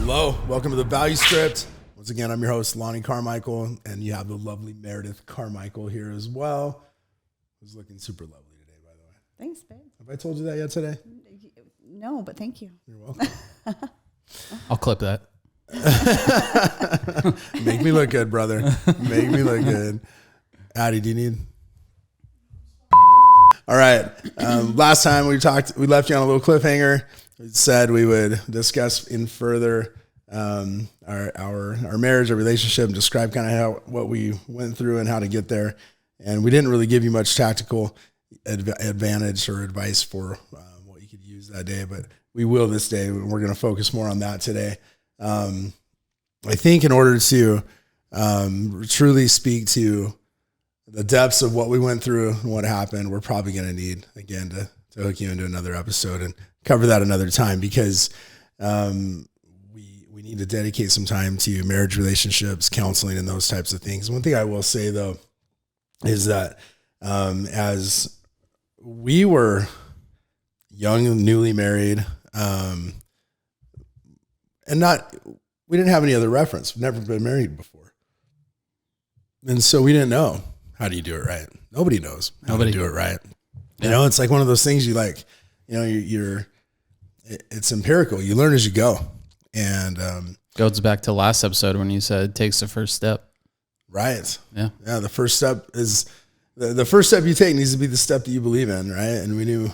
Hello, welcome to the Value Script. Once again, I'm your host, Lonnie Carmichael, and you have the lovely Meredith Carmichael here as well, who's looking super lovely today, by the way. Thanks, babe. Have I told you that yet today? No, but thank you. You're welcome. I'll clip that. Make me look good, brother. Make me look good. Addie, do you need? All right. Last time we left you on a little cliffhanger. We said we would discuss in further our marriage, our relationship, and describe kind of what we went through and how to get there. And we didn't really give you much tactical advantage or advice for what you could use that day, but we will this day. We're going to focus more on that today. I think in order to truly speak to the depths of what we went through and what happened, we're probably going to need, again, to hook you into another episode and cover that another time, because we need to dedicate some time to marriage, relationships, counseling, and those types of things. One thing I will say, though, is that as we were young and newly married, and we didn't have any other reference. We've never been married before. And so we didn't know, how do you do it right? Nobody knows how to do it right. You know, it's like one of those things it's empirical. You learn as you go. And goes back to last episode when you said it takes the first step. Right. Yeah. Yeah. The first step is the first step you take needs to be the step that you believe in. Right. And we knew,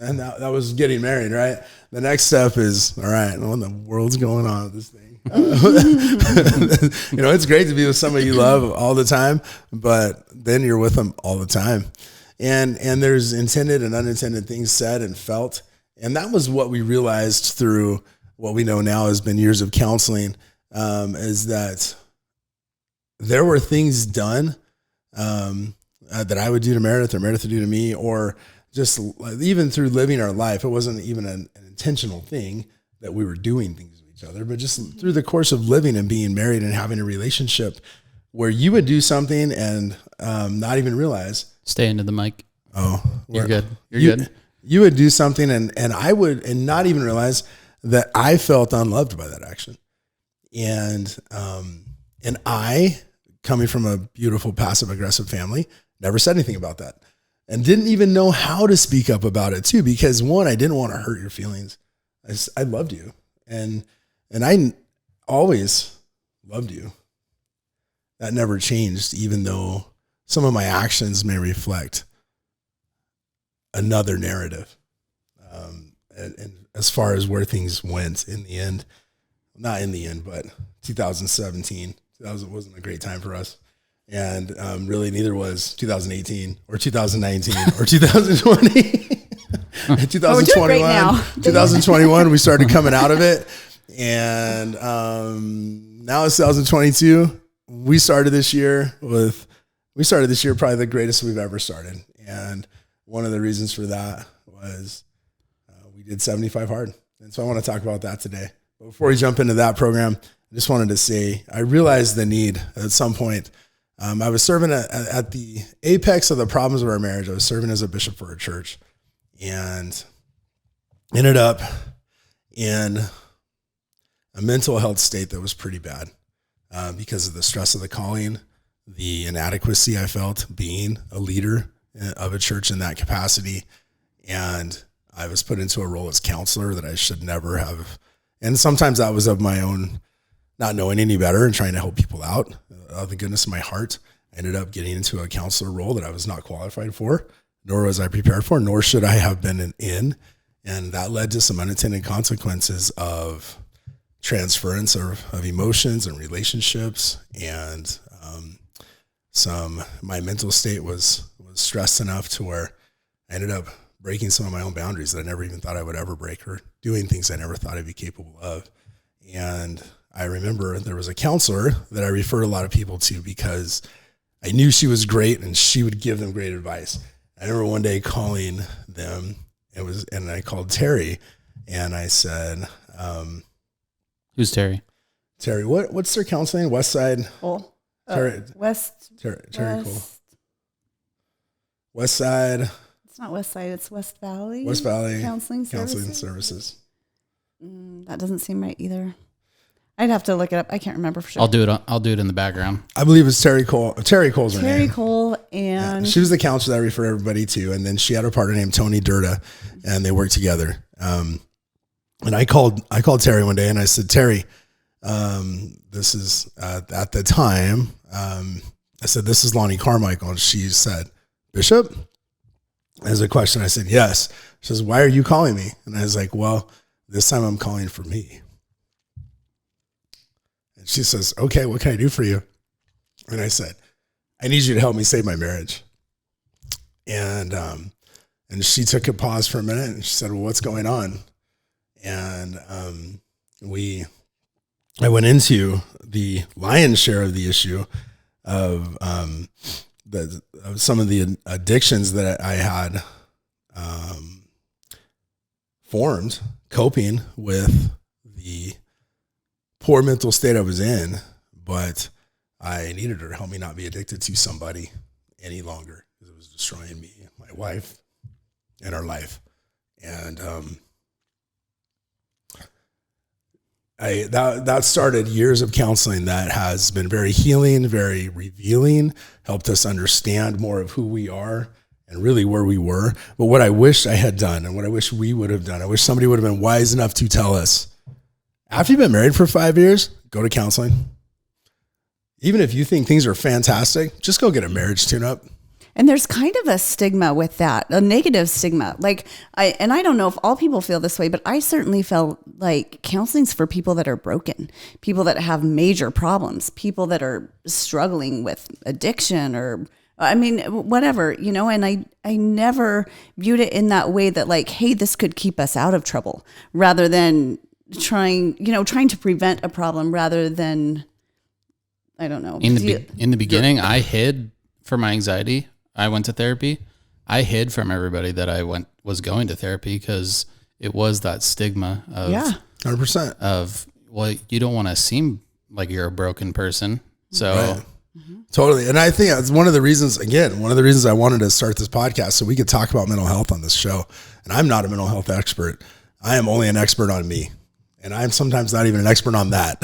and that was getting married. Right. The next step is, all right, what in the world's going on with this thing? It's great to be with somebody you love all the time, but then you're with them all the time. And there's intended and unintended things said and felt. And that was what we realized through what we know now has been years of counseling, is that there were things done that I would do to Meredith or Meredith would do to me, or just even through living our life. It wasn't even an intentional thing that we were doing things with each other, but just through the course of living and being married and having a relationship where you would do something and not even realize. Stay into the mic. Oh, you're good. You're good. You would do something and I would, and not even realize that I felt unloved by that action. And I, coming from a beautiful passive aggressive family, never said anything about that and didn't even know how to speak up about it too, because one, I didn't want to hurt your feelings. I loved you. And I always loved you. That never changed, even though some of my actions may reflect another narrative. And as far as where things went in the end, not in the end, but 2017, wasn't a great time for us. And really neither was 2018 or 2019 or 2020. 2021, 2021, we started coming out of it. And now it's 2022. We started this year probably the greatest we've ever started. And one of the reasons for that was we did 75 hard. And so I want to talk about that today. But before we jump into that program, I just wanted to say, I realized the need at some point. I was serving at the apex of the problems of our marriage. I was serving as a bishop for a church and ended up in a mental health state that was pretty bad because of the stress of the calling, the inadequacy I felt being a leader of a church in that capacity. And I was put into a role as counselor that I should never have. And sometimes that was of my own, not knowing any better and trying to help people out. Out of the goodness of my heart, I ended up getting into a counselor role that I was not qualified for, nor was I prepared for, nor should I have been in. And that led to some unintended consequences of transference of emotions and relationships. And my mental state was stressed enough to where I ended up breaking some of my own boundaries that I never even thought I would ever break, or doing things I never thought I'd be capable of. And I remember there was a counselor that I referred a lot of people to because I knew she was great and she would give them great advice. I remember one day calling them, and I called Terry, and I said, "Who's Terry?" Terry, what's their counseling? West Side? Terry Cole. West Side. It's not West Side. It's West Valley. West Valley Counseling Services. Services. That doesn't seem right either. I'd have to look it up. I can't remember for sure. I'll do it. I'll do it in the background. I believe it's Terry Cole. Terry Cole's her Terry name. Cole and She was the counselor that I refer everybody to. And then she had a partner named Tony Durda, and they worked together. And I called Terry one day and I said, Terry, this is at the time, I said, this is Lonnie Carmichael. And she said, Bishop? As a question, I said, yes. She says, why are you calling me? And I was like, well, this time I'm calling for me. And she says, okay, what can I do for you? And I said, I need you to help me save my marriage. And she took a pause for a minute and she said, well, what's going on? And I went into the lion's share of the issue of some of the addictions that I had formed, coping with the poor mental state I was in, but I needed her to help me not be addicted to somebody any longer because it was destroying me, my wife, and our life. And that started years of counseling that has been very healing, very revealing, helped us understand more of who we are and really where we were. But what I wish I had done and what I wish we would have done, I wish somebody would have been wise enough to tell us, after you've been married for 5 years, go to counseling. Even if you think things are fantastic, just go get a marriage tune-up. And there's kind of a stigma with that, a negative stigma. Like I don't know if all people feel this way, but I certainly felt like counseling's for people that are broken, people that have major problems, people that are struggling with addiction or, I mean, whatever, you know, and I never viewed it in that way that like, hey, this could keep us out of trouble rather than trying to prevent a problem rather than, I don't know. In the beginning, I hid for my anxiety. I went to therapy. I hid from everybody that I was going to therapy because it was that stigma of 100% of, well, you don't want to seem like you're a broken person. So right. Totally. And I think it's one of the reasons I wanted to start this podcast so we could talk about mental health on this show. And I'm not a mental health expert. I am only an expert on me. And I'm sometimes not even an expert on that.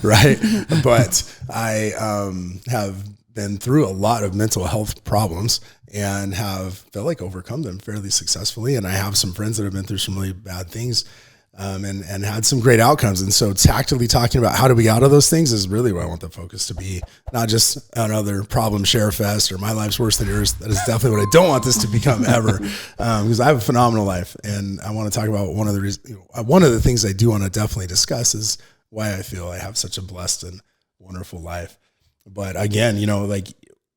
Right. But I have been through a lot of mental health problems and have felt like overcome them fairly successfully. And I have some friends that have been through some really bad things and had some great outcomes. And so tactically talking about how do we get out of those things is really where I want the focus to be, not just another problem share fest or my life's worse than yours. That is definitely what I don't want this to become ever, because I have a phenomenal life. And I want to talk about one of the things I do want to definitely discuss is why I feel I have such a blessed and wonderful life. But again, you know, like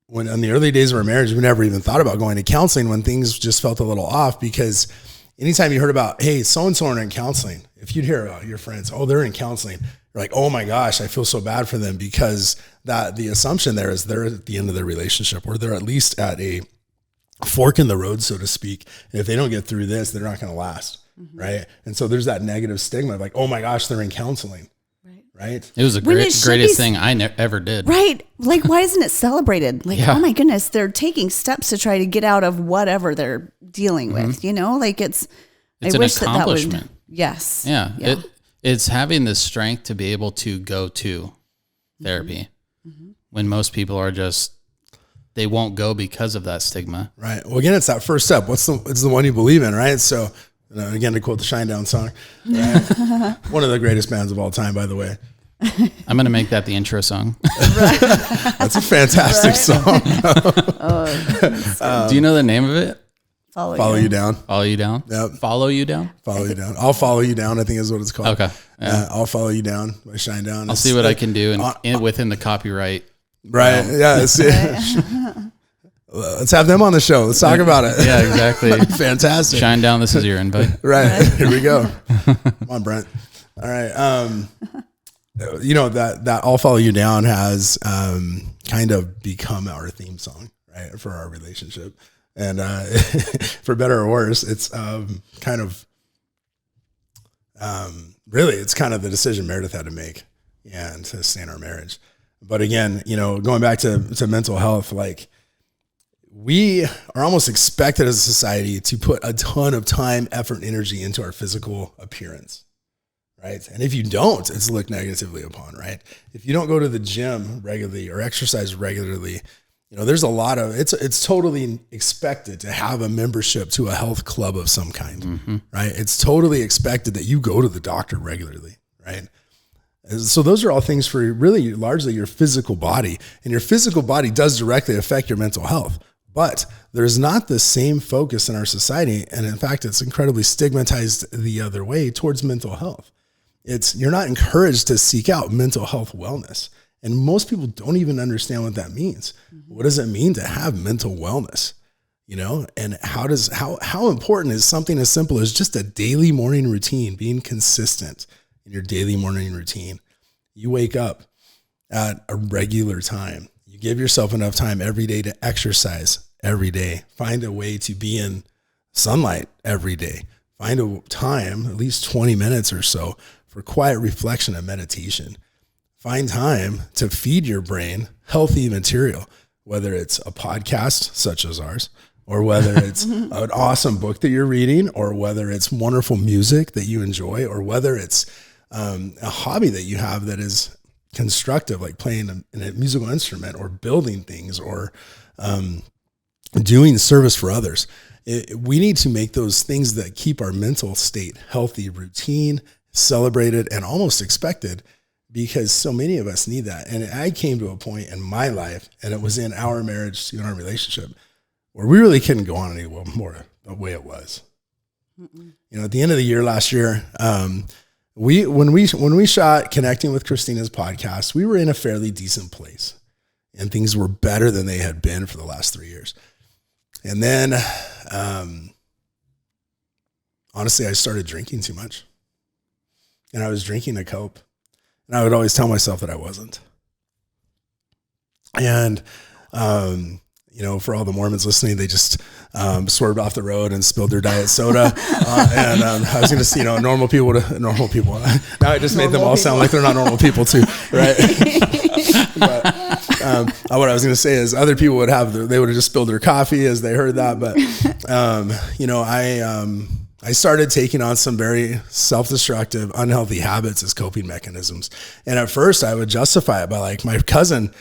when in the early days of our marriage, we never even thought about going to counseling when things just felt a little off, because anytime you heard about, hey, so-and-so are in counseling, if you'd hear about your friends, oh, they're in counseling, you're like, oh my gosh, I feel so bad for them, because the assumption there is they're at the end of their relationship, or they're at least at a fork in the road, so to speak. And if they don't get through this, they're not going to last. Mm-hmm. Right. And so there's that negative stigma of like, oh my gosh, they're in counseling. Right. It was the greatest thing I ever did. Right. Like, why isn't it celebrated? Like, oh my goodness, they're taking steps to try to get out of whatever they're dealing with, you know, like it's I an wish accomplishment. that would, yes. Yeah. It's having the strength to be able to go to therapy when most people are they won't go because of that stigma. Right. Well, again, it's that first step. It's the one you believe in, right? So, again, to quote the Shinedown song, right? One of the greatest bands of all time, by the way. I'm going to make that the intro song. That's a fantastic song. Do you know the name of it? Follow You Down. Follow You Down? Yep. Follow You Down? Follow You Down. I'll Follow You Down, I think is what it's called. Okay. Yeah. I'll Follow You Down by Shinedown. I'll see what I can do within the copyright. Right. Yeah. Let's have them on the show. Let's talk about it. Yeah, exactly. Fantastic. Shinedown, this is your invite. Right. Here we go. Come on, Brent. All right. You know, that I'll Follow You Down has kind of become our theme song, right, for our relationship. And for better or worse, it's kind of really, it's kind of the decision Meredith had to make and to stay in our marriage. But again, you know, going back to mental health, like, we are almost expected as a society to put a ton of time, effort, and energy into our physical appearance. right? And if you don't, it's looked negatively upon, right? If you don't go to the gym regularly or exercise regularly, there's a lot of, it's totally expected to have a membership to a health club of some kind, right? It's totally expected that you go to the doctor regularly, right? So those are all things for really largely your physical body, and your physical body does directly affect your mental health, but there's not the same focus in our society. And in fact, it's incredibly stigmatized the other way towards mental health. You're not encouraged to seek out mental health wellness. And most people don't even understand what that means. What does it mean to have mental wellness? And how important is something as simple as just a daily morning routine, being consistent in your daily morning routine? You wake up at a regular time. You give yourself enough time every day to exercise every day. Find a way to be in sunlight every day. Find a time, at least 20 minutes or so, for quiet reflection and meditation. Find time to feed your brain healthy material, whether it's a podcast such as ours, or whether it's an awesome book that you're reading, or whether it's wonderful music that you enjoy, or whether it's a hobby that you have that is constructive, like playing a musical instrument or building things or doing service for others. We need to make those things that keep our mental state healthy, routine, celebrated, and almost expected, because so many of us need that. And I came to a point in my life, and it was in our marriage, in our relationship, where we really couldn't go on any more the way it was. At the end of the year last year, when we shot Connecting with Christina's podcast, we were in a fairly decent place, and things were better than they had been for the last 3 years. And then, honestly, I started drinking too much, and I was drinking a cope. And I would always tell myself that I wasn't. And, for all the Mormons listening, they just swerved off the road and spilled their diet soda. And I was going to see, normal people. Now I just made them all sound like they're not normal people too, right? But what I was going to say is other people would have just spilled their coffee as they heard that. But, I started taking on some very self-destructive, unhealthy habits as coping mechanisms. And at first I would justify it by like my cousin,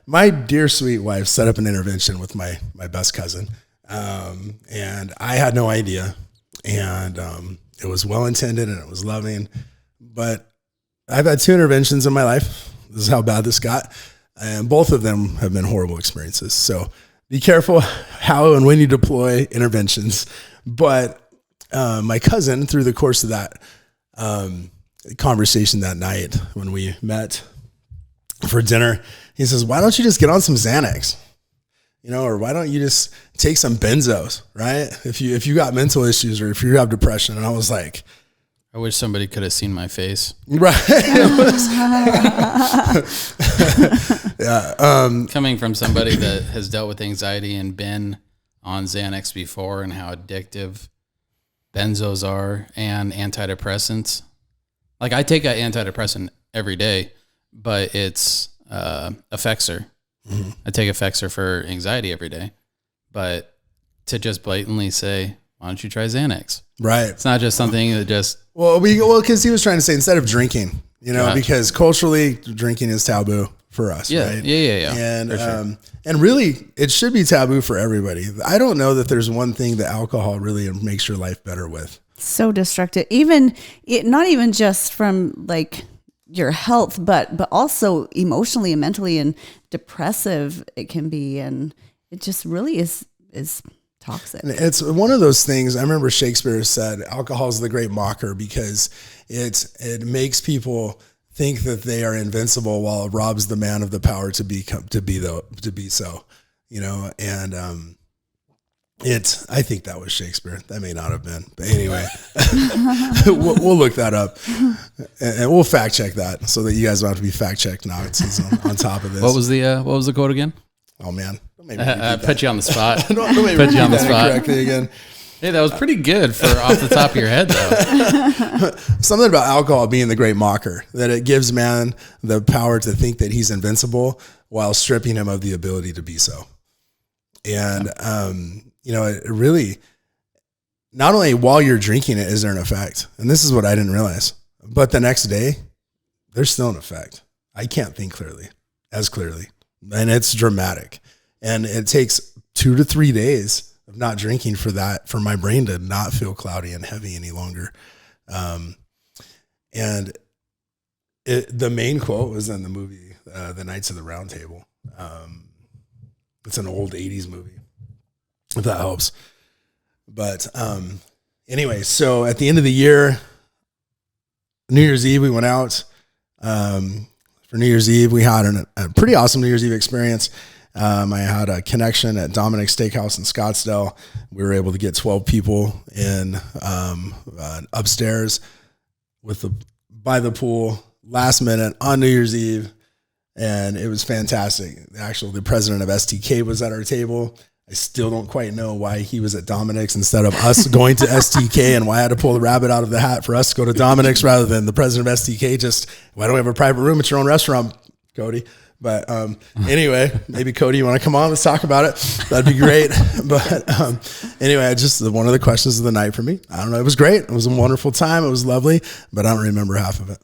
my dear sweet wife set up an intervention with my best cousin. And I had no idea. And it was well-intended and it was loving. But I've had 2 interventions in my life. This is how bad this got. And both of them have been horrible experiences. So be careful how and when you deploy interventions. But my cousin, through the course of that conversation that night when we met for dinner, he says, "Why don't you just get on some Xanax? Or why don't you just take some benzos, right? If you got mental issues or if you have depression." And I was like, I wish somebody could have seen my face. Right. Yeah. Coming from somebody that has dealt with anxiety and been on Xanax before, and how addictive benzos are and antidepressants. Like, I take an antidepressant every day, but it's Effexor. Mm-hmm. I take Effexor for anxiety every day, but to just blatantly say, "Why don't you try Xanax?" Right. It's not just something that just... Well, because he was trying to say, instead of drinking, because culturally drinking is taboo for us, right? Yeah. And sure. And really, it should be taboo for everybody. I don't know that there's one thing that alcohol really makes your life better with. So destructive. Not even just from like your health, but also emotionally and mentally, and depressive it can be, and it just really is toxic. It's one of those things. I remember Shakespeare said, "Alcohol is the great mocker," because it makes people think that they are invincible while it robs the man of the power to be so, and I think that was Shakespeare. That may not have been, but anyway, we'll look that up and we'll fact check that so that you guys don't have to be fact checked Nazis on top of this. What was the quote again? Oh man, put you on the spot. Don't put you on the spot correctly again. Hey, that was pretty good for off the top of your head, though. Something about alcohol being the great mocker, that it gives man the power to think that he's invincible while stripping him of the ability to be so. And, it really, not only while you're drinking it is there an effect, and this is what I didn't realize, But the next day, they're still in effect. I can't think as clearly. And it's dramatic. And it takes 2 to 3 days of not drinking for my brain to not feel cloudy and heavy any longer. And the main quote was in the movie, The Knights of the Round Table. It's an old 80s movie, if that helps. But anyway, so at the end of the year, New Year's Eve, we went out. For New Year's Eve, we had a pretty awesome New Year's Eve experience. I had a connection at Dominic's Steakhouse in Scottsdale. We were able to get 12 people in upstairs by the pool last minute on New Year's Eve. And it was fantastic. The president of STK was at our table. I still don't quite know why he was at Dominic's instead of us going to STK, and why I had to pull the rabbit out of the hat for us to go to Dominic's rather than the president of STK. Why don't we have a private room at your own restaurant, Cody? But anyway, maybe Cody, you want to come on? Let's talk about it. That'd be great. But anyway, one of the questions of the night for me. I don't know. It was great. It was a wonderful time. It was lovely, but I don't remember half of it.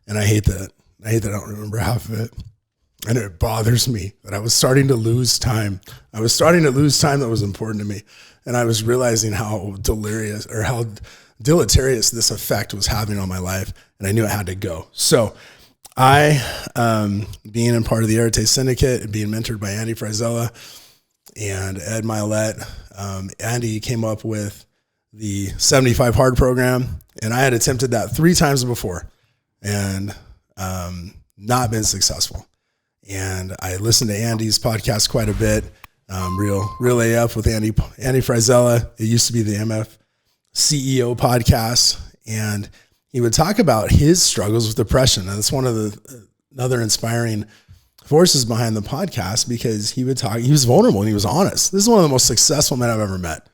And I hate that. I don't remember half of it. And it bothers me that I was starting to lose time. I was starting to lose time that was important to me. And I was realizing how delirious or how deleterious this effect was having on my life. And I knew it had to go. So I, being in part of the Arete Syndicate and being mentored by Andy Frizella and Ed Milet, Andy came up with the 75 Hard program. And I had attempted that 3 times before and not been successful. And I listened to Andy's podcast quite a bit. Real AF with Andy Frizella. It used to be the MF CEO podcast. And he would talk about his struggles with depression. And it's one of another inspiring forces behind the podcast, because he was vulnerable and he was honest. This is one of the most successful men I've ever met.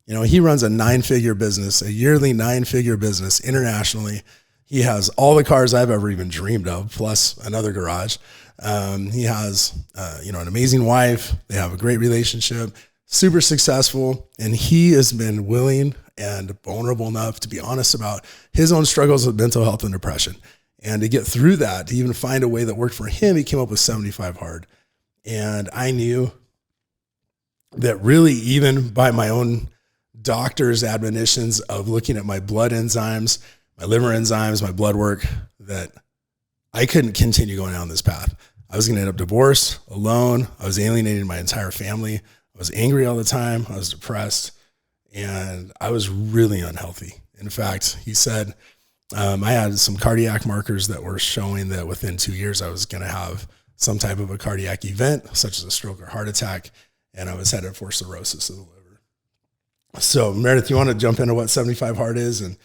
You know, he runs a 9-figure business, a yearly 9-figure business internationally. He has all the cars I've ever even dreamed of, plus another garage. He has, an amazing wife. They have a great relationship, super successful. And he has been willing and vulnerable enough to be honest about his own struggles with mental health and depression. And to get through that, to even find a way that worked for him, he came up with 75 Hard. And I knew that really, even by my own doctor's admonitions of looking at my blood enzymes, my liver enzymes, my blood work, that I couldn't continue going down this path. I was going to end up divorced, alone. I was alienating my entire family. I was angry all the time. I was depressed, and I was really unhealthy. In fact, he said I had some cardiac markers that were showing that within 2 years I was going to have some type of a cardiac event, such as a stroke or heart attack, and I was headed for cirrhosis of the liver. So, Meredith, you want to jump into what 75 Hard is and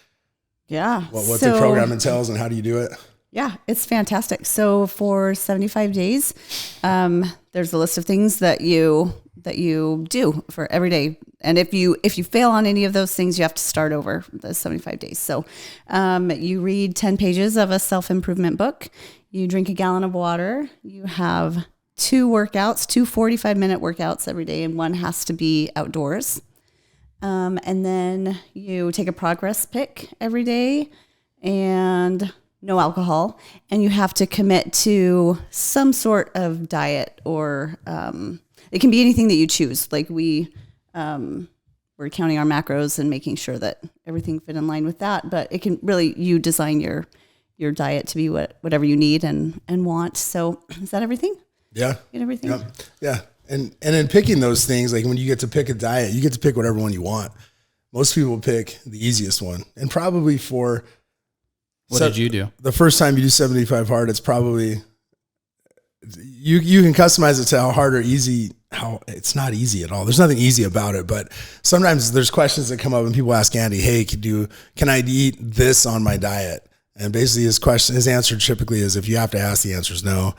what the program entails and how do you do it? Yeah, it's fantastic. So for 75 days, there's a list of things that you do for every day. And if you fail on any of those things, you have to start over the 75 days. So you read 10 pages of a self-improvement book. You drink a gallon of water. You have 2 workouts, 2 45-minute workouts every day, and one has to be outdoors. And then you take a progress pic every day and no alcohol, and you have to commit to some sort of diet, or it can be anything that you choose. Like we're counting our macros and making sure that everything fit in line with that. But it can really, you design your diet to be whatever you need and want. So is that everything? Yeah. Get everything? Yep. Yeah. And in picking those things, like when you get to pick a diet, you get to pick whatever one you want. Most people pick the easiest one, and probably for What did you do? The first time you do 75 Hard, it's probably, you can customize it to how hard or easy, how it's not easy at all. There's nothing easy about it, but sometimes there's questions that come up and people ask Andy, hey, can I eat this on my diet? And basically his answer typically is, if you have to ask, the answer is no.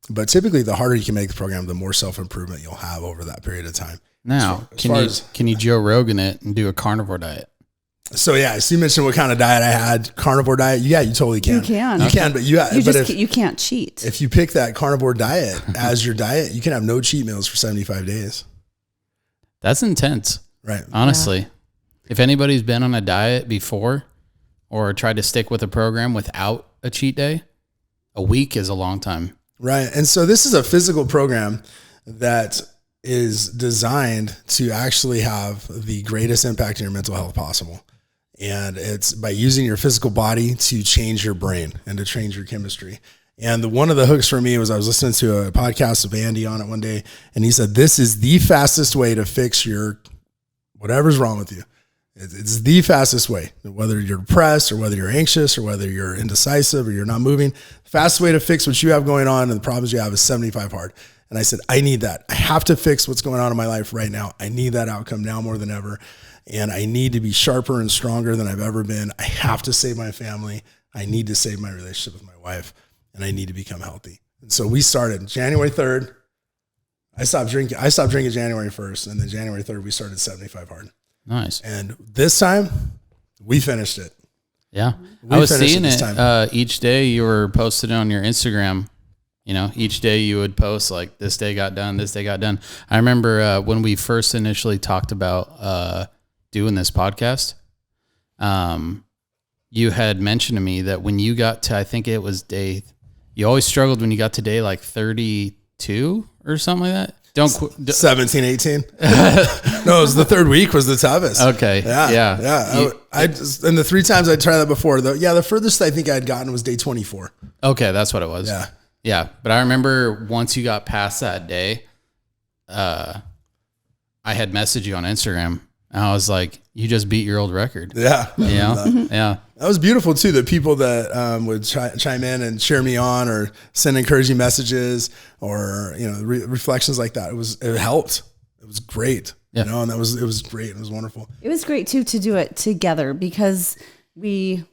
But typically the harder you can make the program, the more self-improvement you'll have over that period of time. Now, can you Joe Rogan it and do a carnivore diet? So yeah, so you mentioned what kind of diet I had, carnivore diet. Yeah, you totally can. You can. You can, but you can't cheat. If you pick that carnivore diet as your diet, you can have no cheat meals for 75 days. That's intense. Right. Honestly. Yeah. If anybody's been on a diet before, or tried to stick with a program without a cheat day, a week is a long time. Right. And so this is a physical program that is designed to actually have the greatest impact on your mental health possible. And it's by using your physical body to change your brain and to change your chemistry. And one of the hooks for me was I was listening to a podcast of Andy on it one day, and he said, this is the fastest way to fix your whatever's wrong with you. It's the fastest way, whether you're depressed or whether you're anxious or whether you're indecisive or you're not moving. The fastest way to fix what you have going on and the problems you have is 75 hard. And I said, I need that. I have to fix what's going on in my life right now. I need that outcome now more than ever. And I need to be sharper and stronger than I've ever been. I have to save my family. I need to save my relationship with my wife, and I need to become healthy. And so we started January 3rd. I stopped drinking January 1st, and then January 3rd, we started 75 hard. Nice. And this time we finished it. Yeah. I was seeing it each day you were posting on your Instagram. You know, each day you would post like this day got done, this day got done. I remember when we first initially talked about doing this podcast, you had mentioned to me that when you got to, I think it was you always struggled when you got to day like 32 or something like that. 17, 18. No, it was the third week was the toughest. Okay. Yeah. I just, and the 3 times I tried that before, the furthest I think I had gotten was day 24. Okay. That's what it was. Yeah. Yeah. But I remember once you got past that day, I had messaged you on Instagram. And I was like, you just beat your old record. Yeah. Yeah. That was beautiful too. The people that would chime in and cheer me on or send encouraging messages or, reflections like that. It helped. It was great. Yeah. And it was great. It was wonderful. It was great too to do it together because we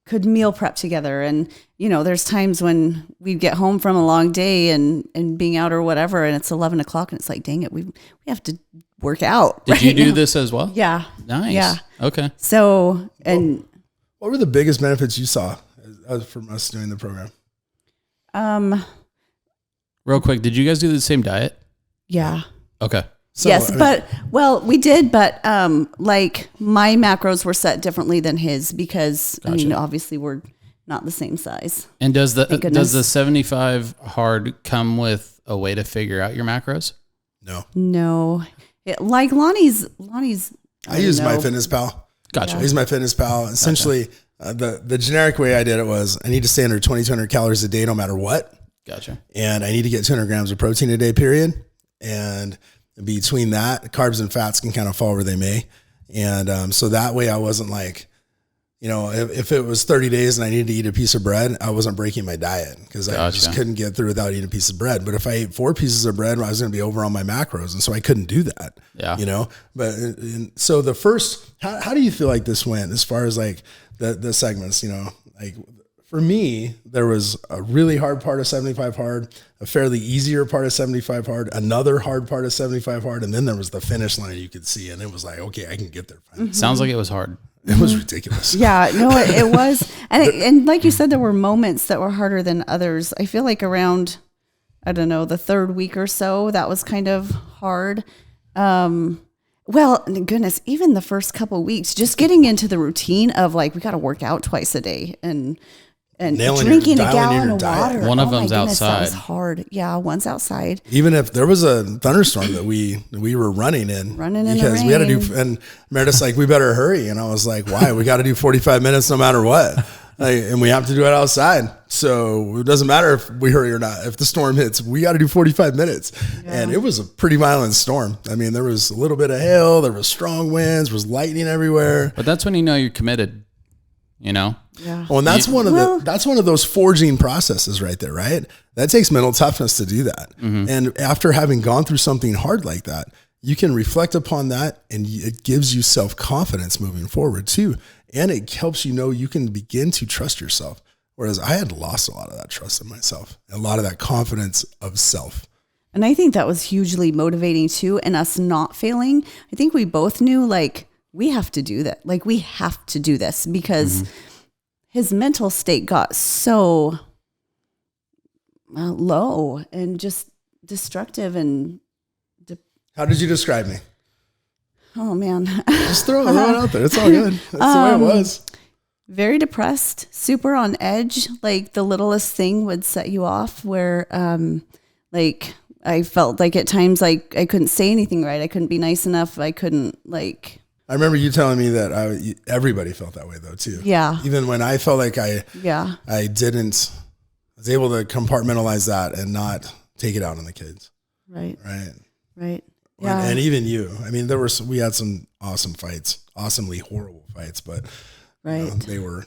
could meal prep together. And, there's times when we get home from a long day and being out or whatever, and it's 11 o'clock and it's like, dang it, we have to work out. Did you do this as well? Yeah. Nice. Yeah. Okay. So, and what were the biggest benefits you saw from us doing the program? Real quick, did you guys do the same diet? Yeah. Okay. So, yes, we did, but like my macros were set differently than his because Gotcha. Obviously we're not the same size. And does the 75 hard come with a way to figure out your macros? No. Like Lonnie's. I use MyFitnessPal. Gotcha. I use MyFitnessPal. Essentially, the generic way I did it was I need to stay under 2,200 calories a day no matter what. Gotcha. And I need to get 200 grams of protein a day, period. And between that, carbs and fats can kind of fall where they may. And so that way I wasn't like, if it was 30 days and I needed to eat a piece of bread, I wasn't breaking my diet because I just couldn't get through without eating a piece of bread. But if I ate 4 pieces of bread, I was going to be over on my macros. And so I couldn't do that, But so the first, how do you feel like this went as far as like the segments, like for me, there was a really hard part of 75 hard, a fairly easier part of 75 hard, another hard part of 75 hard. And then there was the finish line you could see. And it was like, okay, I can get there. Mm-hmm. Sounds like it was hard. It was ridiculous. Yeah, no, it was. And like you said, there were moments that were harder than others. I feel like around, I don't know, the 3rd week or so, that was kind of hard. Well, goodness, even the first couple of weeks, just getting into the routine of like, we got to work out twice a day and drinking a gallon of water. One of them's outside. That was hard. Yeah, one's outside. Even if there was a thunderstorm that we were running in because we had to do, and Meredith's like, we better hurry. And I was like, why? We got to do 45 minutes no matter what. And we have to do it outside. So it doesn't matter if we hurry or not. If the storm hits, we got to do 45 minutes. Yeah. And it was a pretty violent storm. I mean, there was a little bit of hail, there was strong winds, there was lightning everywhere. But that's when you know you're committed, Yeah. Well, and that's one of those forging processes right there, right? That takes mental toughness to do that. Mm-hmm. And after having gone through something hard like that, you can reflect upon that and it gives you self-confidence moving forward too. And it helps you can begin to trust yourself. Whereas I had lost a lot of that trust in myself, a lot of that confidence of self. And I think that was hugely motivating too. And us not failing, I think we both knew like, we have to do that. Like we have to do this because his mental state got so low and just destructive. And how did you describe me? Oh man, just throw it out there. It's all good. That's the way it was. Very depressed, super on edge. Like the littlest thing would set you off where, like I felt like at times like I couldn't say anything right. I couldn't be nice enough. I couldn't like. I remember you telling me that everybody felt that way though too. Yeah. Even when I felt like I was able to compartmentalize that and not take it out on the kids. Right. Yeah. And even you, I mean, we had some awesome fights, awesomely horrible fights, but they were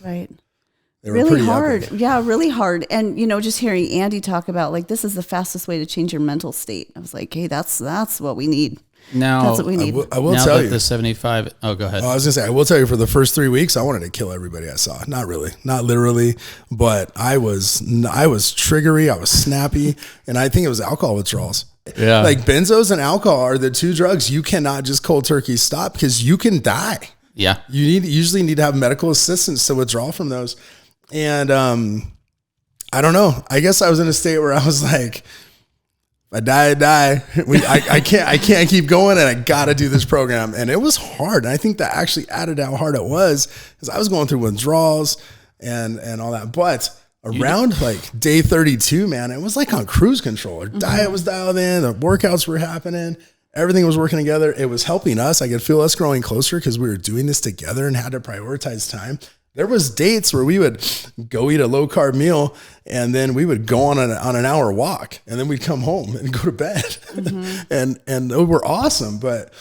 really hard. epic. Yeah, really hard. And just hearing Andy talk about like this is the fastest way to change your mental state. I was like, hey, that's what we need. Now that's what we need. I will now tell that you the 75. Oh, go ahead. I was gonna say, I will tell you, for the first 3 weeks, I wanted to kill everybody I saw. Not really, not literally, but I was triggery. I was snappy, and I think it was alcohol withdrawals. Yeah, like benzos and alcohol are the two drugs you cannot just cold turkey stop because you can die. Yeah, you usually need to have medical assistance to withdraw from those. And I don't know. I guess I was in a state where I was like, if I die, I die. I can't keep going, and I got to do this program. And it was hard. And I think that actually added how hard it was because I was going through withdrawals and all that. But around like day 32, man, it was like on cruise control. Our diet was dialed in. The workouts were happening. Everything was working together. It was helping us. I could feel us growing closer because we were doing this together and had to prioritize time. There was dates where we would go eat a low carb meal and then we would go on an hour walk and then we'd come home and go to bed. And they were awesome. But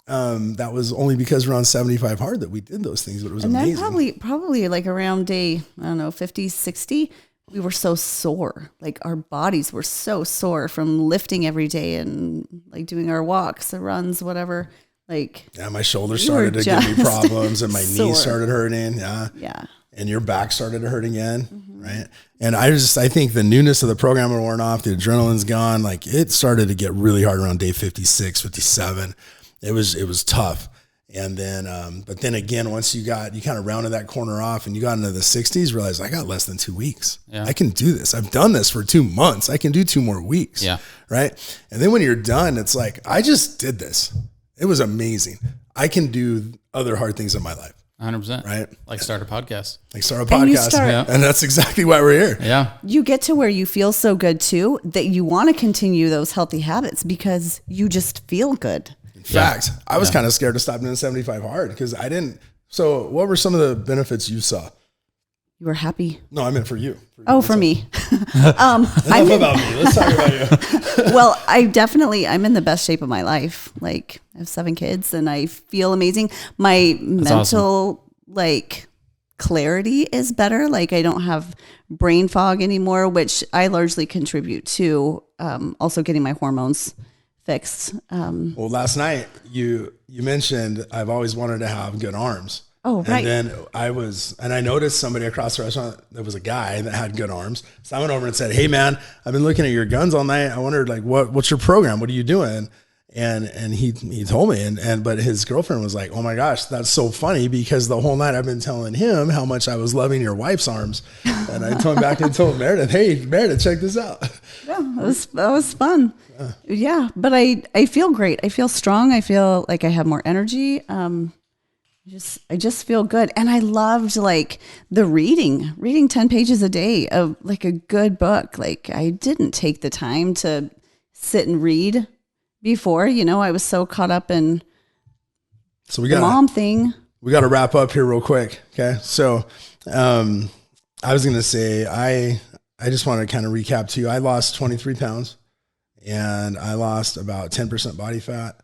that was only because we're on 75 hard that we did those things. But it was amazing. And then probably like around day, 50, 60, we were so sore. Like our bodies were so sore from lifting every day and like doing our walks, the runs, whatever. Like, yeah, my shoulders started to give me problems and my knees started hurting. Yeah. And your back started to hurt again. Right. And I think the newness of the program had worn off. The adrenaline's gone. Like it started to get really hard around day 56, 57. It was tough. And then, but then again, once you kind of rounded that corner off and you got into the 60s, realized I got less than 2 weeks. Yeah. I can do this. I've done this for 2 months. I can do 2 more weeks. Yeah. Right. And then when you're done, it's like, I just did this. It was amazing. I can do other hard things in my life. 100%. Right. Like start a podcast. And that's exactly why we're here. Yeah. You get to where you feel so good too, that you want to continue those healthy habits because you just feel good. In fact, I was kind of scared to stop doing 75 hard because I didn't. So what were some of the benefits you saw? You were happy. No, I meant for you. For me. Enough about me. Let's talk about you. Well, I'm in the best shape of my life. Like I have 7 kids and I feel amazing. My mental clarity is better. Like I don't have brain fog anymore, which I largely contribute to also getting my hormones fixed. Well, last night you mentioned I've always wanted to have good arms. Oh, right. And then I noticed somebody across the restaurant, there was a guy that had good arms. So I went over and said, hey man, I've been looking at your guns all night. I wondered like, what's your program? What are you doing? And he told me but his girlfriend was like, oh my gosh, that's so funny because the whole night I've been telling him how much I was loving your wife's arms. And I told him back and told Meredith, hey Meredith, check this out. Yeah, that was fun. Yeah. But I feel great. I feel strong. I feel like I have more energy. I just feel good. And I loved like the reading 10 pages a day of like a good book. Like I didn't take the time to sit and read before, I was so caught up in the mom thing. We got to wrap up here real quick. Okay. So, I was going to say, I just want to kind of recap to you. I lost 23 pounds and I lost about 10% body fat.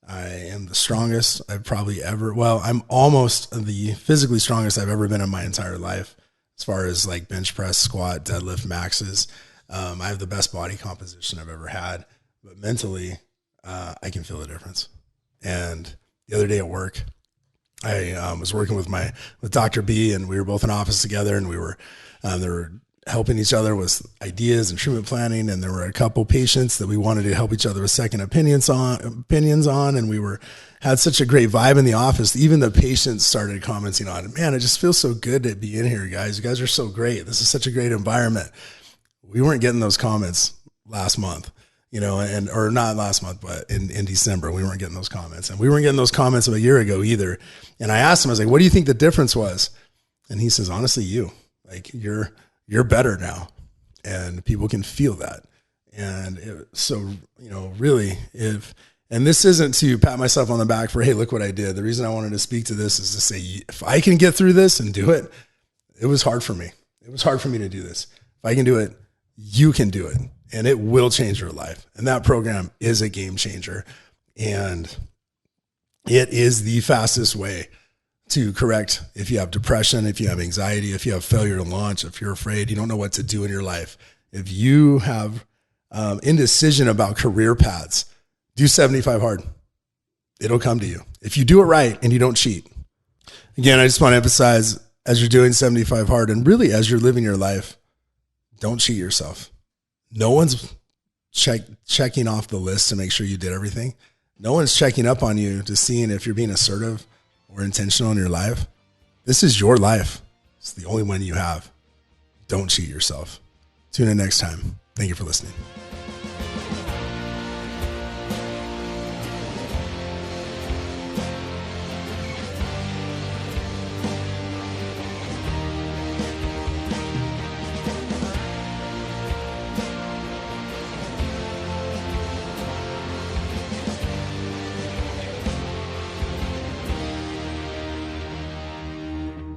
I am the strongest I've probably I'm almost the physically strongest I've ever been in my entire life. As far as like bench press, squat, deadlift, maxes. I have the best body composition I've ever had, but mentally, I can feel the difference. And the other day at work, I was working with Dr. B and we were both in office together and we were helping each other with ideas and treatment planning. And there were a couple patients that we wanted to help each other with second opinions on. And we had such a great vibe in the office. Even the patients started commenting on it. Man, it just feels so good to be in here, guys. You guys are so great. This is such a great environment. We weren't getting those comments last month, or not last month, but in December, we weren't getting those comments and we weren't getting those comments a year ago either. And I asked him, I was like, what do you think the difference was? And he says, honestly, you're better now, and people can feel that. And so, really, and this isn't to pat myself on the back for, hey, look what I did. The reason I wanted to speak to this is to say, if I can get through this and do it, it was hard for me. It was hard for me to do this. If I can do it, you can do it, and it will change your life. And that program is a game changer. And it is the fastest way to correct if you have depression, if you have anxiety, if you have failure to launch, if you're afraid, you don't know what to do in your life. If you have indecision about career paths, do 75 hard. It'll come to you. If you do it right and you don't cheat. Again, I just want to emphasize, as you're doing 75 hard and really as you're living your life, don't cheat yourself. No one's checking off the list to make sure you did everything. No one's checking up on you to seeing if you're being assertive or intentional in your life. This is your life. It's the only one you have. Don't cheat yourself. Tune in next time. Thank you for listening.